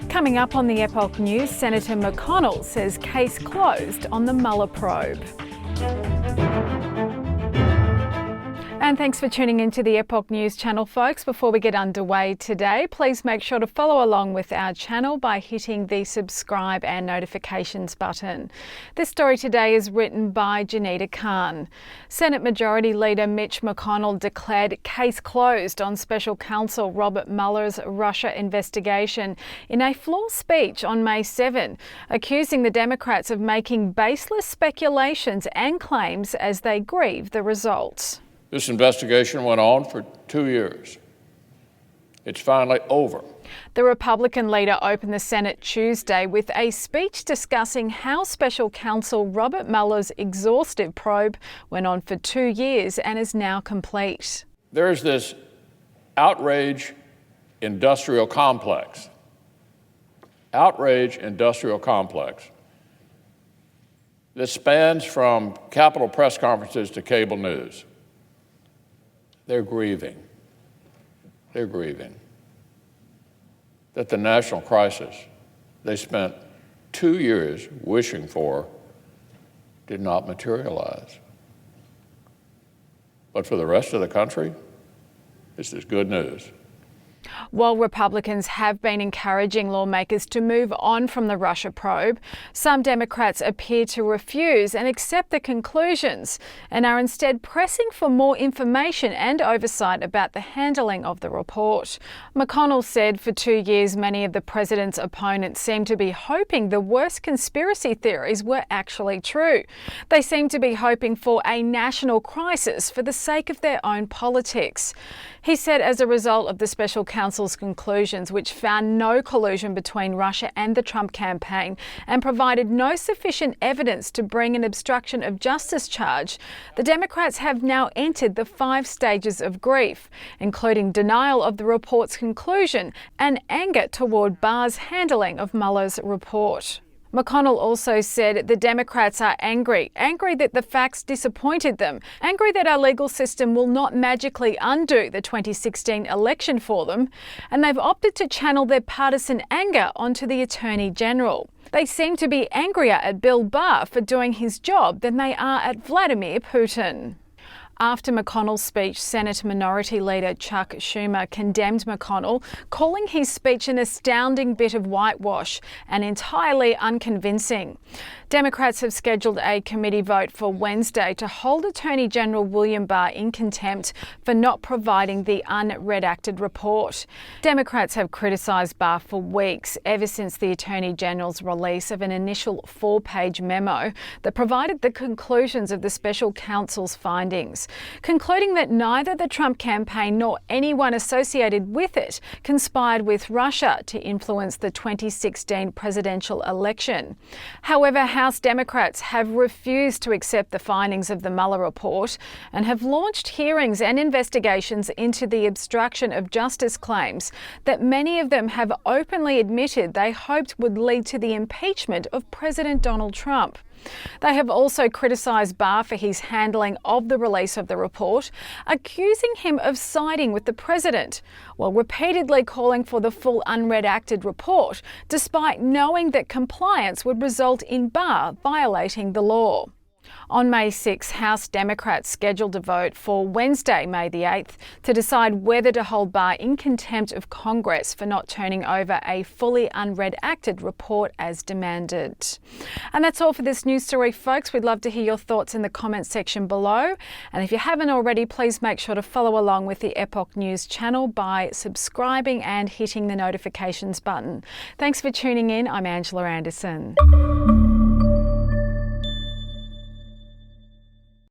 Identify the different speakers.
Speaker 1: Coming up on the Epoch News, Senator McConnell says case closed on the Mueller probe. And thanks for tuning into the Epoch News channel, folks. Before we get underway today, please make sure to follow along with our channel by hitting the subscribe and notifications button. This story today is written by Janita Khan. Senate Majority Leader Mitch McConnell declared case closed on Special Counsel Robert Mueller's Russia investigation in a floor speech on May 7, accusing the Democrats of making baseless speculations and claims as they grieve the results.
Speaker 2: This investigation went on for 2 years. It's finally over.
Speaker 1: The Republican leader opened the Senate Tuesday with a speech discussing how Special Counsel Robert Mueller's exhaustive probe went on for 2 years and is now complete.
Speaker 2: There's this outrage industrial complex. Outrage industrial complex that spans from Capitol press conferences to cable news. They're grieving. They're grieving that the national crisis they spent 2 years wishing for did not materialize. But for the rest of the country, this is good news.
Speaker 1: While Republicans have been encouraging lawmakers to move on from the Russia probe, some Democrats appear to refuse and accept the conclusions and are instead pressing for more information and oversight about the handling of the report. McConnell said for 2 years many of the president's opponents seemed to be hoping the worst conspiracy theories were actually true. They seemed to be hoping for a national crisis for the sake of their own politics. He said as a result of the special counsel's conclusions, which found no collusion between Russia and the Trump campaign and provided no sufficient evidence to bring an obstruction of justice charge, the Democrats have now entered the 5 stages of grief, including denial of the report's conclusion and anger toward Barr's handling of Mueller's report. McConnell also said the Democrats are angry that the facts disappointed them, angry that our legal system will not magically undo the 2016 election for them, and they've opted to channel their partisan anger onto the Attorney General. They seem to be angrier at Bill Barr for doing his job than they are at Vladimir Putin. After McConnell's speech, Senate Minority Leader Chuck Schumer condemned McConnell, calling his speech an astounding bit of whitewash and entirely unconvincing. Democrats have scheduled a committee vote for Wednesday to hold Attorney General William Barr in contempt for not providing the unredacted report. Democrats have criticised Barr for weeks, ever since the Attorney General's release of an initial 4-page memo that provided the conclusions of the special counsel's findings, concluding that neither the Trump campaign nor anyone associated with it conspired with Russia to influence the 2016 presidential election. However, House Democrats have refused to accept the findings of the Mueller report and have launched hearings and investigations into the obstruction of justice claims that many of them have openly admitted they hoped would lead to the impeachment of President Donald Trump. They have also criticised Barr for his handling of the release of the report, accusing him of siding with the president, while repeatedly calling for the full unredacted report, despite knowing that compliance would result in Barr violating the law. On May 6, House Democrats scheduled a vote for Wednesday, May the 8th, to decide whether to hold Barr in contempt of Congress for not turning over a fully unredacted report as demanded. And that's all for this news story, folks. We'd love to hear your thoughts in the comments section below. And if you haven't already, please make sure to follow along with the Epoch News channel by subscribing and hitting the notifications button. Thanks for tuning in. I'm Angela Anderson.